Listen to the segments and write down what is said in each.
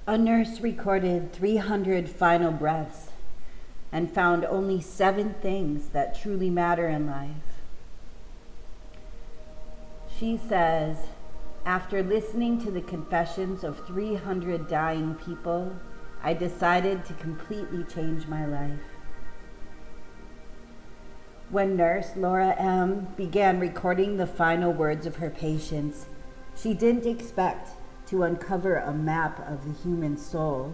A nurse recorded 300 final breaths and found only 7 things that truly matter in life. She says, after listening to the confessions of 300 dying people, I decided to completely change my life. When nurse Laura M. began recording the final words of her patients, she didn't expect to uncover a map of the human soul.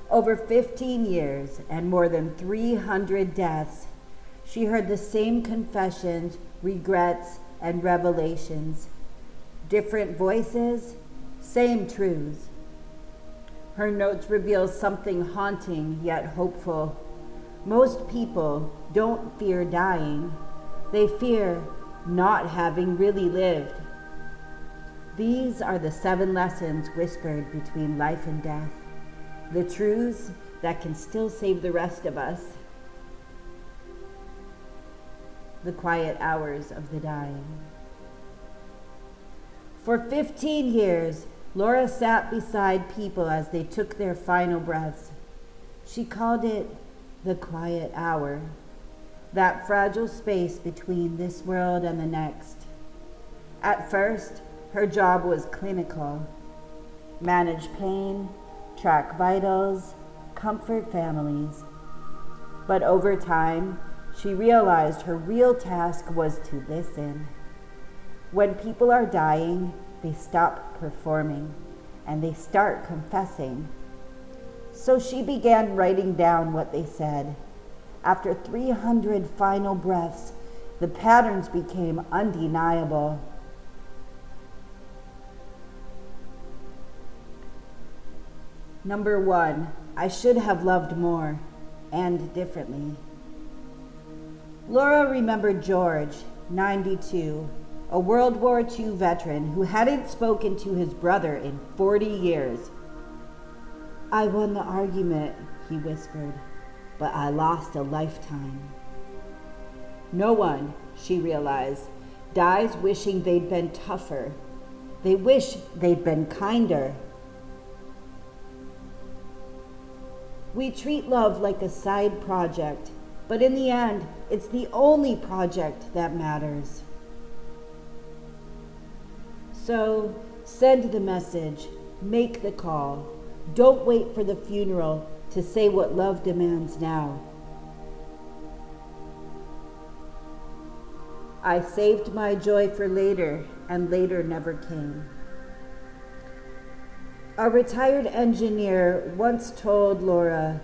Over 15 years and more than 300 deaths, she heard the same confessions, regrets, and revelations. Different voices, same truths. Her notes reveal something haunting yet hopeful. Most people don't fear dying. They fear not having really lived. These are the 7 lessons whispered between life and death. The truths that can still save the rest of us. The quiet hours of the dying. For 15 years, Laura sat beside people as they took their final breaths. She called it the quiet hour, that fragile space between this world and the next. At first, her job was clinical. Manage pain, track vitals, comfort families. But over time, she realized her real task was to listen. When people are dying, they stop performing and they start confessing. So she began writing down what they said. After 300 final breaths, the patterns became undeniable. Number 1, I should have loved more and differently. Laura remembered George, 92, a World War II veteran who hadn't spoken to his brother in 40 years. I won the argument, he whispered, but I lost a lifetime. No one, she realized, dies wishing they'd been tougher. They wish they'd been kinder. We treat love like a side project, but in the end, it's the only project that matters. So, send the message, make the call. Don't wait for the funeral to say what love demands now. I saved my joy for later, and later never came. A retired engineer once told Laura,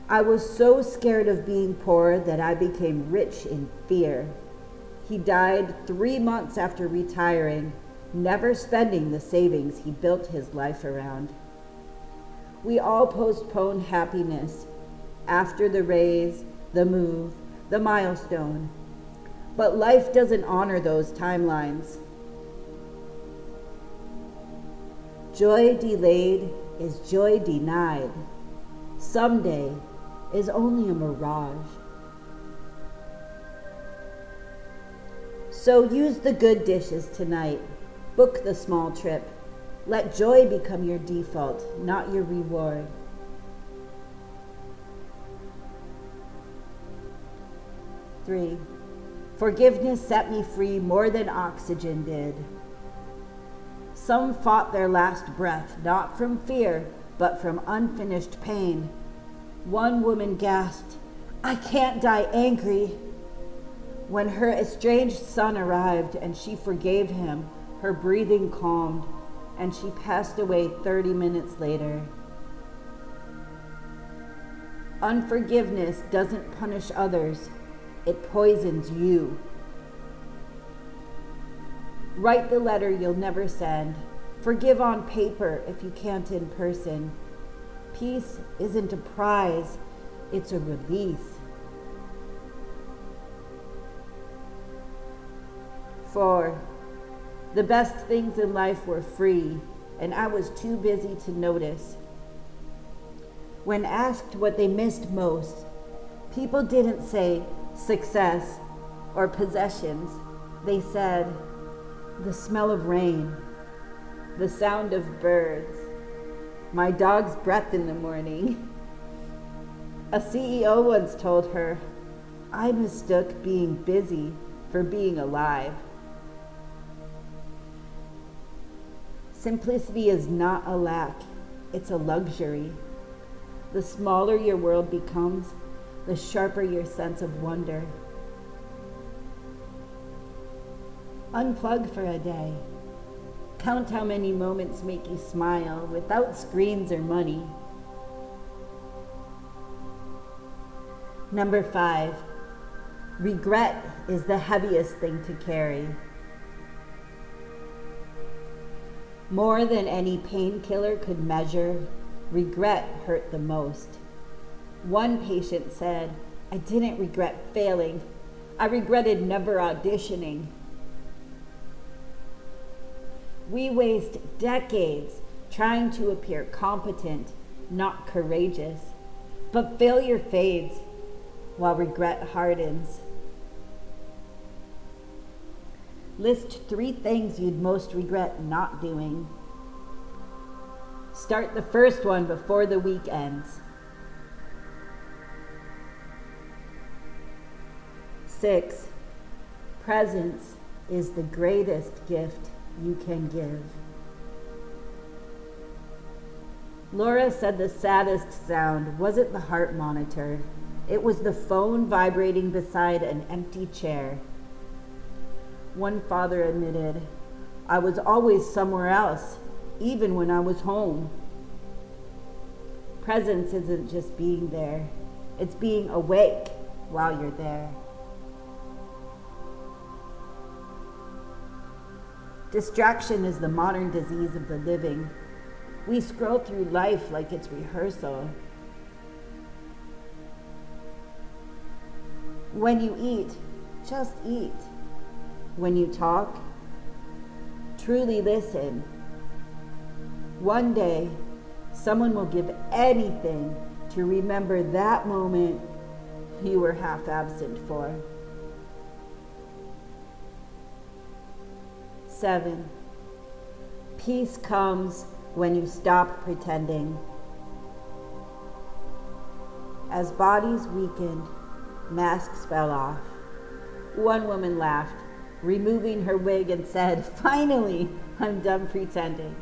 I was so scared of being poor that I became rich in fear. He died 3 months after retiring, never spending the savings he built his life around. We all postpone happiness after the raise, the move, the milestone. But life doesn't honor those timelines. Joy delayed is joy denied. Someday is only a mirage. So use the good dishes tonight. Book the small trip. Let joy become your default, not your reward. Three, forgiveness set me free more than oxygen did. Some fought their last breath, not from fear, but from unfinished pain. One woman gasped, I can't die angry. When her estranged son arrived and she forgave him, her breathing calmed, and she passed away 30 minutes later. Unforgiveness doesn't punish others, it poisons you. Write the letter you'll never send. Forgive on paper if you can't in person. Peace isn't a prize, it's a release. 4, the best things in life were free, and I was too busy to notice. When asked what they missed most, people didn't say success or possessions. They said the smell of rain, the sound of birds, my dog's breath in the morning. A CEO once told her, I mistook being busy for being alive. Simplicity is not a lack, it's a luxury. The smaller your world becomes, the sharper your sense of wonder. Unplug for a day. Count how many moments make you smile without screens or money. Number 5, regret is the heaviest thing to carry. More than any painkiller could measure, regret hurt the most. One patient said, I didn't regret failing. I regretted never auditioning. We waste decades trying to appear competent, not courageous. But failure fades while regret hardens. List 3 things you'd most regret not doing. Start the first one before the week ends. 6, presence is the greatest gift you can give. Laura said the saddest sound wasn't the heart monitor. It was the phone vibrating beside an empty chair. One father admitted, I was always somewhere else, even when I was home. Presence isn't just being there, it's being awake while you're there. Distraction is the modern disease of the living. We scroll through life like it's rehearsal. When you eat, just eat. When you talk, truly listen. One day, someone will give anything to remember that moment you were half absent for. 7, peace comes when you stop pretending. As bodies weakened, masks fell off. One woman laughed, removing her wig, and said, finally, I'm done pretending.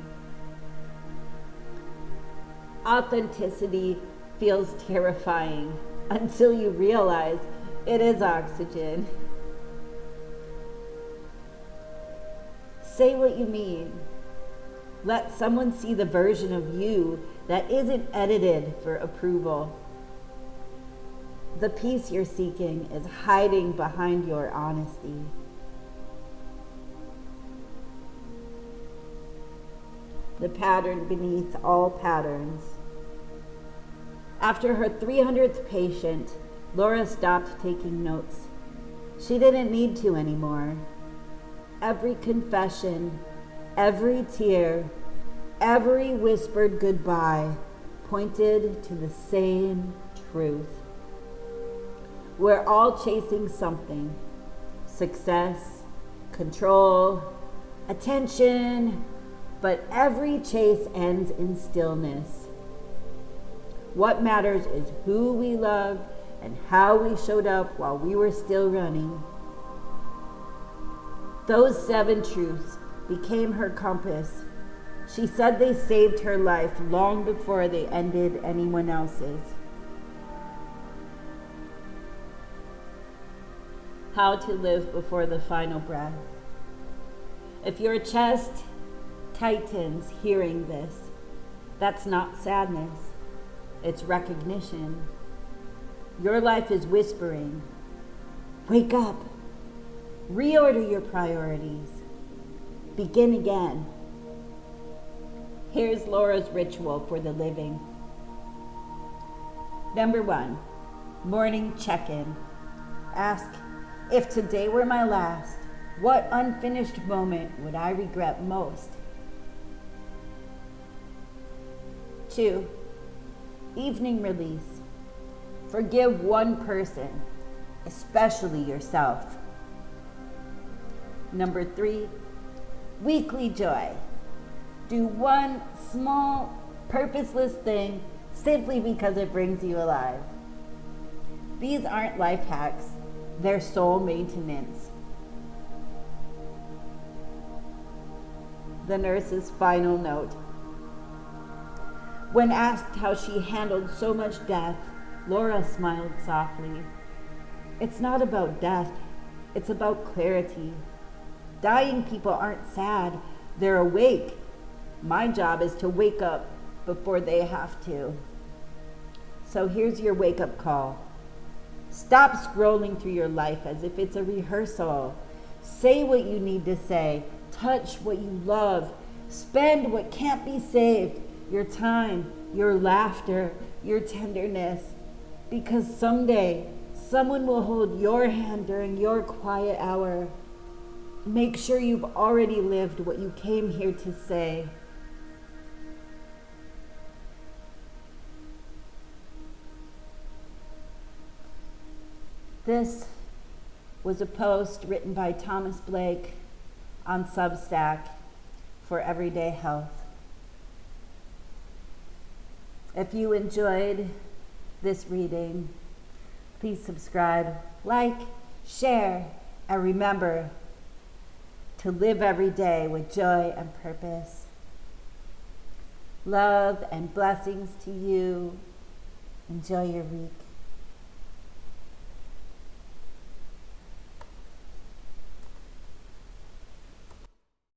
Authenticity feels terrifying until you realize it is oxygen. Say what you mean. Let someone see the version of you that isn't edited for approval. The peace you're seeking is hiding behind your honesty. The pattern beneath all patterns. After her 300th patient, Laura stopped taking notes. She didn't need to anymore. Every confession, every tear, every whispered goodbye pointed to the same truth. We're all chasing something: success, control, attention, but every chase ends in stillness. What matters is who we loved and how we showed up while we were still running. Those 7 truths became her compass. She said they saved her life long before they ended anyone else's. How to live before the final breath. If your chest tightens hearing this, that's not sadness, it's recognition. Your life is whispering, wake up. Reorder your priorities. Begin again. Here's Laura's ritual for the living. Number 1, morning check-in. Ask, if today were my last, what unfinished moment would I regret most? 2, evening release. Forgive one person, especially yourself. Number 3, weekly joy. Do one small, purposeless thing simply because it brings you alive. These aren't life hacks, they're soul maintenance. The nurse's final note. When asked how she handled so much death, Laura smiled softly. It's not about death, it's about clarity. Dying people aren't sad, they're awake. My job is to wake up before they have to. So here's your wake-up call. Stop scrolling through your life as if it's a rehearsal. Say what you need to say. Touch what you love. Spend what can't be saved. Your time, your laughter, your tenderness. Because someday, someone will hold your hand during your quiet hour. Make sure you've already lived what you came here to say. This was a post written by Thomas Blake on Substack for Everyday Health. If you enjoyed this reading, please subscribe, like, share, and remember to live every day with joy and purpose. Love and blessings to you. Enjoy your week.